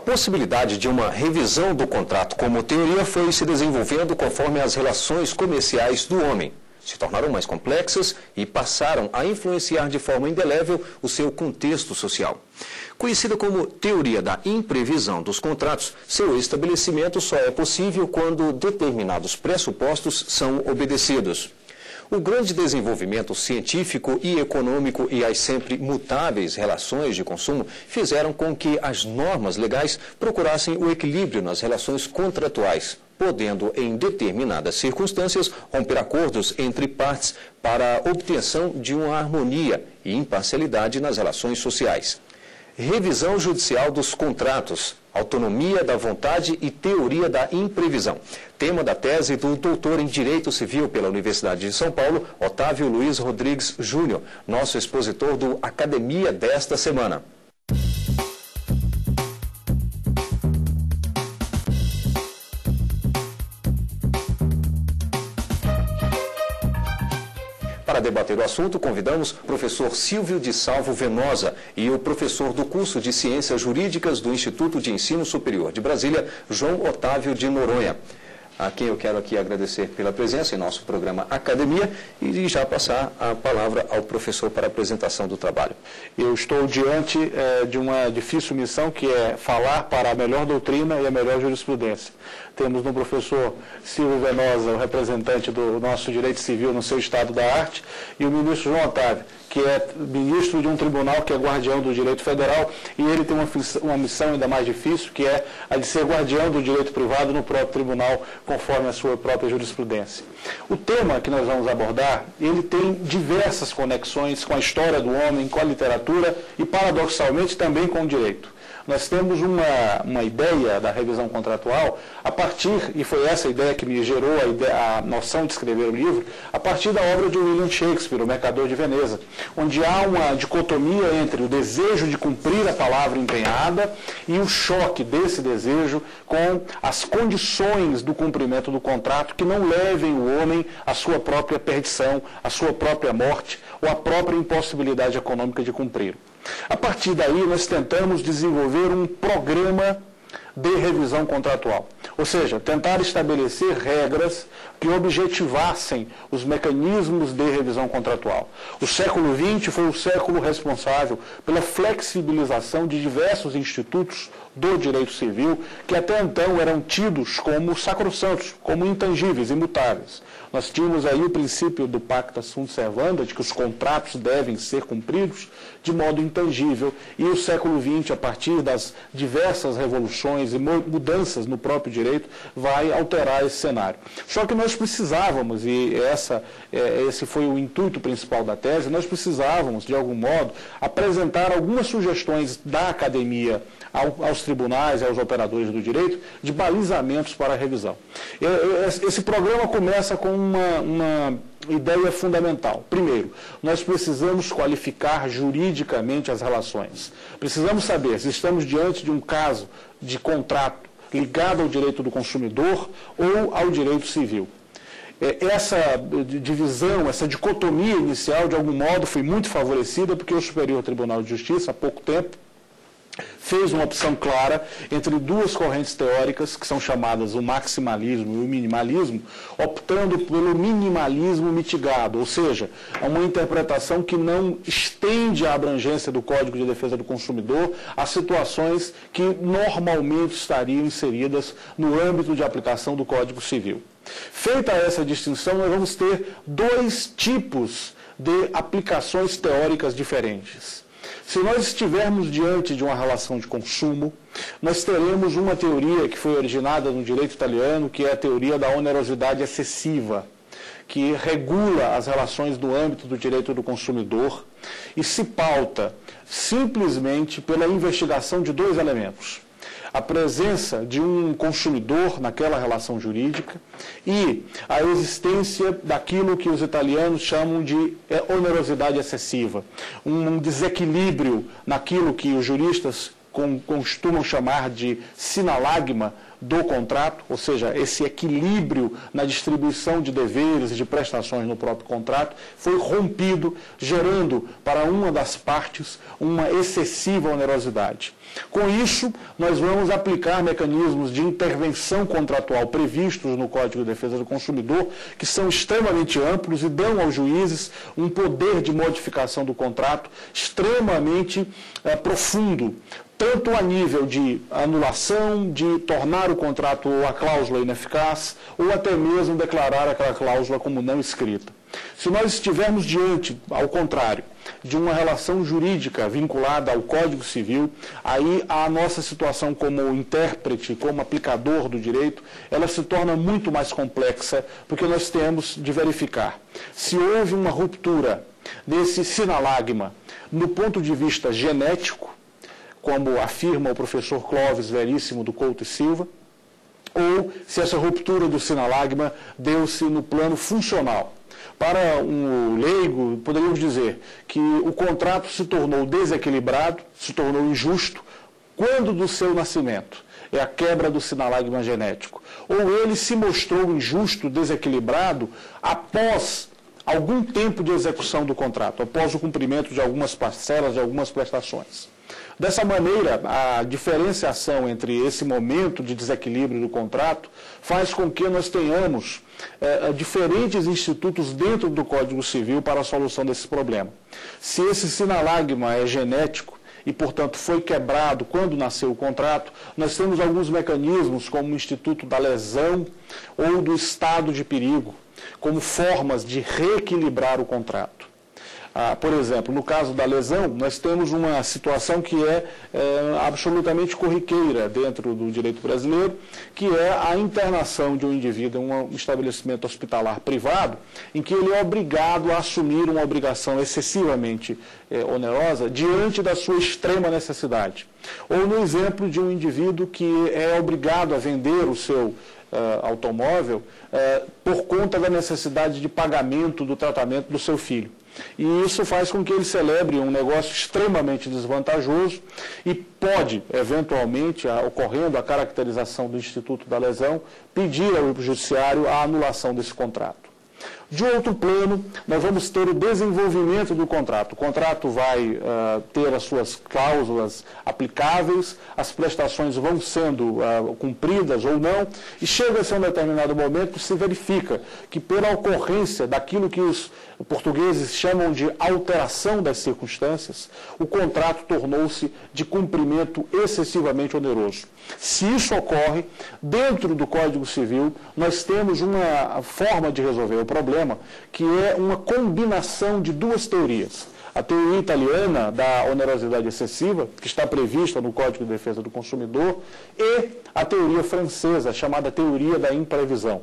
possibilidade de uma revisão do contrato como teoria foi se desenvolvendo conforme as relações comerciais do homem se tornaram mais complexas e passaram a influenciar de forma indelével o seu contexto social. Conhecida como teoria da imprevisão dos contratos, seu estabelecimento só é possível quando determinados pressupostos são obedecidos. O grande desenvolvimento científico e econômico e as sempre mutáveis relações de consumo fizeram com que as normas legais procurassem o equilíbrio nas relações contratuais, podendo, em determinadas circunstâncias, romper acordos entre partes para a obtenção de uma harmonia e imparcialidade nas relações sociais. Revisão judicial dos contratos, autonomia da vontade e teoria da imprevisão. Tema da tese do doutor em Direito Civil pela Universidade de São Paulo, Otávio Luiz Rodrigues Júnior, nosso expositor do Academia desta semana. Para debater o assunto, convidamos o professor Silvio de Salvo Venosa e o professor do curso de Ciências Jurídicas do Instituto de Ensino Superior de Brasília, João Otávio de Noronha, a quem eu quero aqui agradecer pela presença em nosso programa Academia e já passar a palavra ao professor para a apresentação do trabalho. Eu estou diante de uma difícil missão que é falar para a melhor doutrina e a melhor jurisprudência. Temos no professor Silvio Venosa, o representante do nosso direito civil no seu estado da arte, e o ministro João Otávio, que é ministro de um tribunal que é guardião do direito federal, e ele tem uma missão ainda mais difícil, que é a de ser guardião do direito privado no próprio tribunal, conforme a sua própria jurisprudência. O tema que nós vamos abordar, ele tem diversas conexões com a história do homem, com a literatura e, paradoxalmente, também com o direito. Nós temos uma ideia da revisão contratual a partir, e foi essa ideia que me gerou a noção de escrever o livro, a partir da obra de William Shakespeare, O Mercador de Veneza, onde há uma dicotomia entre o desejo de cumprir a palavra empenhada e o choque desse desejo com as condições do cumprimento do contrato que não levem o homem à sua própria perdição, à sua própria morte ou à própria impossibilidade econômica de cumprir. A partir daí, nós tentamos desenvolver um programa de revisão contratual. Ou seja, tentar estabelecer regras que objetivassem os mecanismos de revisão contratual. O século XX foi o século responsável pela flexibilização de diversos institutos do direito civil que até então eram tidos como sacrossantos, como intangíveis, imutáveis. Nós tínhamos aí o princípio do pacta sunt servanda, de que os contratos devem ser cumpridos de modo intangível, e o século XX, a partir das diversas revoluções e mudanças no próprio direito, vai alterar esse cenário. Só que nós precisávamos, e esse foi o intuito principal da tese, nós precisávamos, de algum modo, apresentar algumas sugestões da academia aos tribunais e aos operadores do direito de balizamentos para a revisão. Esse programa começa com uma ideia fundamental. Primeiro, nós precisamos qualificar juridicamente as relações. Precisamos saber se estamos diante de um caso de contrato ligado ao direito do consumidor ou ao direito civil. Essa divisão, essa dicotomia inicial, de algum modo, foi muito favorecida porque o Superior Tribunal de Justiça, há pouco tempo, fez uma opção clara entre duas correntes teóricas que são chamadas o maximalismo e o minimalismo, optando pelo minimalismo mitigado, ou seja, uma interpretação que não estende a abrangência do Código de Defesa do Consumidor a situações que normalmente estariam inseridas no âmbito de aplicação do Código Civil. Feita essa distinção, nós vamos ter dois tipos de aplicações teóricas diferentes. Se nós estivermos diante de uma relação de consumo, nós teremos uma teoria que foi originada no direito italiano, que é a teoria da onerosidade excessiva, que regula as relações no âmbito do direito do consumidor e se pauta simplesmente pela investigação de dois elementos: a presença de um consumidor naquela relação jurídica e a existência daquilo que os italianos chamam de onerosidade excessiva, um desequilíbrio naquilo que os juristas costumam chamar de sinalagma do contrato, ou seja, esse equilíbrio na distribuição de deveres e de prestações no próprio contrato, foi rompido, gerando para uma das partes uma excessiva onerosidade. Com isso, nós vamos aplicar mecanismos de intervenção contratual previstos no Código de Defesa do Consumidor, que são extremamente amplos e dão aos juízes um poder de modificação do contrato extremamente profundo, tanto a nível de anulação, de tornar o contrato ou a cláusula ineficaz, ou até mesmo declarar aquela cláusula como não escrita. Se nós estivermos diante, ao contrário, de uma relação jurídica vinculada ao Código Civil, aí a nossa situação como intérprete, como aplicador do direito, ela se torna muito mais complexa, porque nós temos de verificar se houve uma ruptura desse sinalagma no ponto de vista genético, como afirma o professor Clóvis Veríssimo do Couto e Silva, ou se essa ruptura do sinalagma deu-se no plano funcional. Para um leigo, poderíamos dizer que o contrato se tornou desequilibrado, se tornou injusto, quando do seu nascimento. É a quebra do sinalagma genético. Ou ele se mostrou injusto, desequilibrado, após algum tempo de execução do contrato, após o cumprimento de algumas parcelas, de algumas prestações. Dessa maneira, a diferenciação entre esse momento de desequilíbrio do contrato faz com que nós tenhamos diferentes institutos dentro do Código Civil para a solução desse problema. Se esse sinalagma é genético e, portanto, foi quebrado quando nasceu o contrato, nós temos alguns mecanismos, como o Instituto da Lesão ou do estado de perigo, como formas de reequilibrar o contrato. Por exemplo, no caso da lesão, nós temos uma situação que é absolutamente corriqueira dentro do direito brasileiro, que é a internação de um indivíduo em um estabelecimento hospitalar privado, em que ele é obrigado a assumir uma obrigação excessivamente onerosa diante da sua extrema necessidade. Ou no exemplo de um indivíduo que é obrigado a vender o seu automóvel por conta da necessidade de pagamento do tratamento do seu filho. E isso faz com que ele celebre um negócio extremamente desvantajoso e pode, eventualmente, ocorrendo a caracterização do Instituto da Lesão, pedir ao Judiciário a anulação desse contrato. De outro plano, nós vamos ter o desenvolvimento do contrato. O contrato vai ter as suas cláusulas aplicáveis, as prestações vão sendo cumpridas ou não, e chega-se a um determinado momento, se verifica que pela ocorrência daquilo que os portugueses chamam de alteração das circunstâncias, o contrato tornou-se de cumprimento excessivamente oneroso. Se isso ocorre, dentro do Código Civil, nós temos uma forma de resolver o problema, que é uma combinação de duas teorias. A teoria italiana da onerosidade excessiva, que está prevista no Código de Defesa do Consumidor, e a teoria francesa, chamada teoria da imprevisão.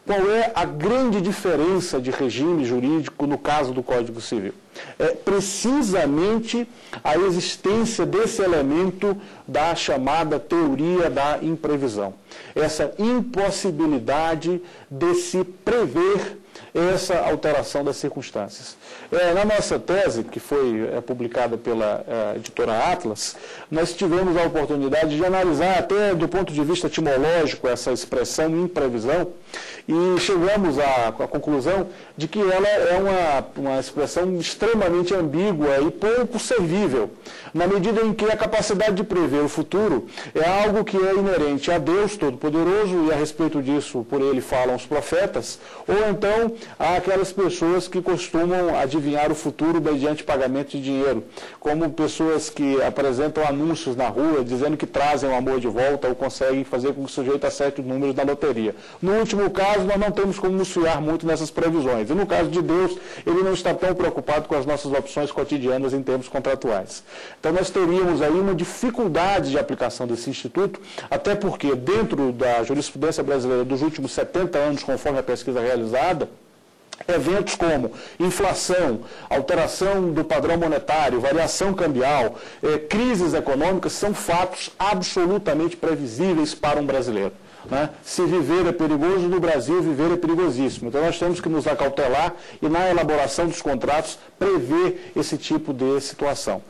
Qual é a grande diferença de regime jurídico no caso do Código Civil? É precisamente a existência desse elemento da chamada teoria da imprevisão. Essa impossibilidade de se prever essa alteração das circunstâncias. Na nossa tese, que foi publicada pela editora Atlas, nós tivemos a oportunidade de analisar até do ponto de vista etimológico essa expressão imprevisão e chegamos à conclusão de que ela é uma expressão extremamente ambígua e pouco servível, na medida em que a capacidade de prever o futuro é algo que é inerente a Deus Todo-Poderoso, e a respeito disso por ele falam os profetas, ou então a aquelas pessoas que costumam adivinhar o futuro mediante pagamento de dinheiro, como pessoas que apresentam anúncios na rua dizendo que trazem o amor de volta ou conseguem fazer com que o sujeito acerte os números da loteria. No último caso, nós não temos como nos fiar muito nessas previsões. E no caso de Deus, ele não está tão preocupado com as nossas opções cotidianas em termos contratuais. Então nós teríamos aí uma dificuldade de aplicação desse instituto, até porque dentro da jurisprudência brasileira dos últimos 70 anos, conforme a pesquisa realizada, eventos como inflação, alteração do padrão monetário, variação cambial, crises econômicas são fatos absolutamente previsíveis para um brasileiro. né? Se viver é perigoso, no Brasil viver é perigosíssimo. Então nós temos que nos acautelar e na elaboração dos contratos prever esse tipo de situação.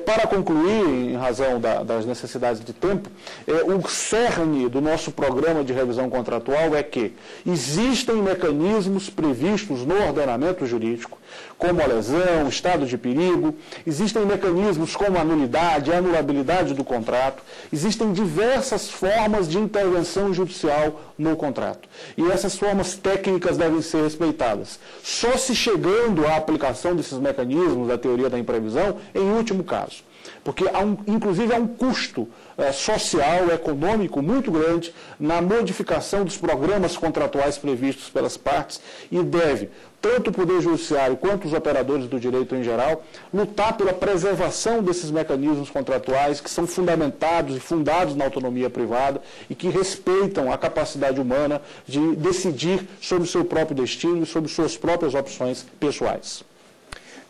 Para concluir, em razão das necessidades de tempo, o cerne do nosso programa de revisão contratual é que existem mecanismos previstos no ordenamento jurídico, como a lesão, estado de perigo, existem mecanismos como a nulidade, a anulabilidade do contrato, existem diversas formas de intervenção judicial no contrato. E essas formas técnicas devem ser respeitadas. Só se chegando à aplicação desses mecanismos da teoria da imprevisão, em último caso. Porque, inclusive, há um custo social, econômico muito grande na modificação dos programas contratuais previstos pelas partes e deve, tanto o Poder Judiciário quanto os operadores do direito em geral, lutar pela preservação desses mecanismos contratuais que são fundamentados e fundados na autonomia privada e que respeitam a capacidade humana de decidir sobre o seu próprio destino e sobre suas próprias opções pessoais.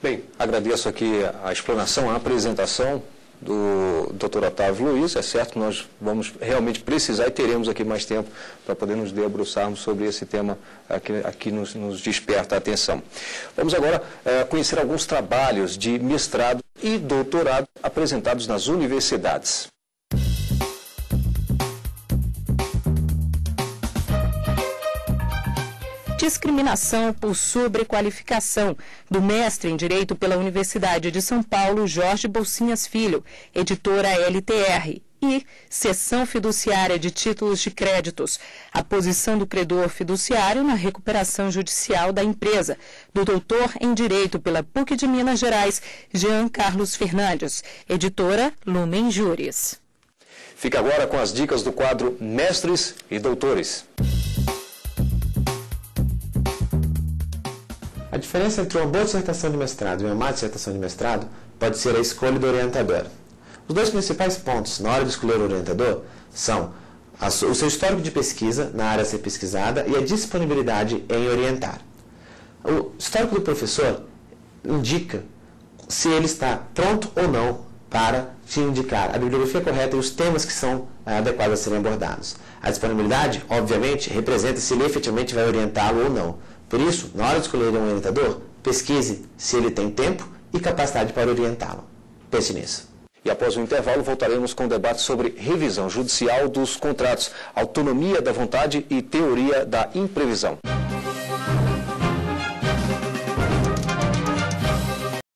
Bem, agradeço aqui a explanação, a apresentação do Dr. Otávio Luiz. É certo que nós vamos realmente precisar e teremos aqui mais tempo para poder nos debruçarmos sobre esse tema aqui nos desperta a atenção. Vamos agora conhecer alguns trabalhos de mestrado e doutorado apresentados nas universidades. Discriminação por sobrequalificação, do mestre em Direito pela Universidade de São Paulo, Jorge Bolsinhas Filho, editora LTR, e Cessão Fiduciária de Títulos de Créditos, a posição do credor fiduciário na recuperação judicial da empresa, do doutor em Direito pela PUC de Minas Gerais, Jean Carlos Fernandes, editora Lumen Juris. Fica agora com as dicas do quadro Mestres e Doutores. A diferença entre uma boa dissertação de mestrado e uma má dissertação de mestrado pode ser a escolha do orientador. Os dois principais pontos na hora de escolher o orientador são o seu histórico de pesquisa na área a ser pesquisada e a disponibilidade em orientar. O histórico do professor indica se ele está pronto ou não para te indicar a bibliografia correta e os temas que são adequados a serem abordados. A disponibilidade, obviamente, representa se ele efetivamente vai orientá-lo ou não. Por isso, na hora de escolher um orientador, pesquise se ele tem tempo e capacidade para orientá-lo. Pense nisso. E após o intervalo, voltaremos com o debate sobre revisão judicial dos contratos, autonomia da vontade e teoria da imprevisão.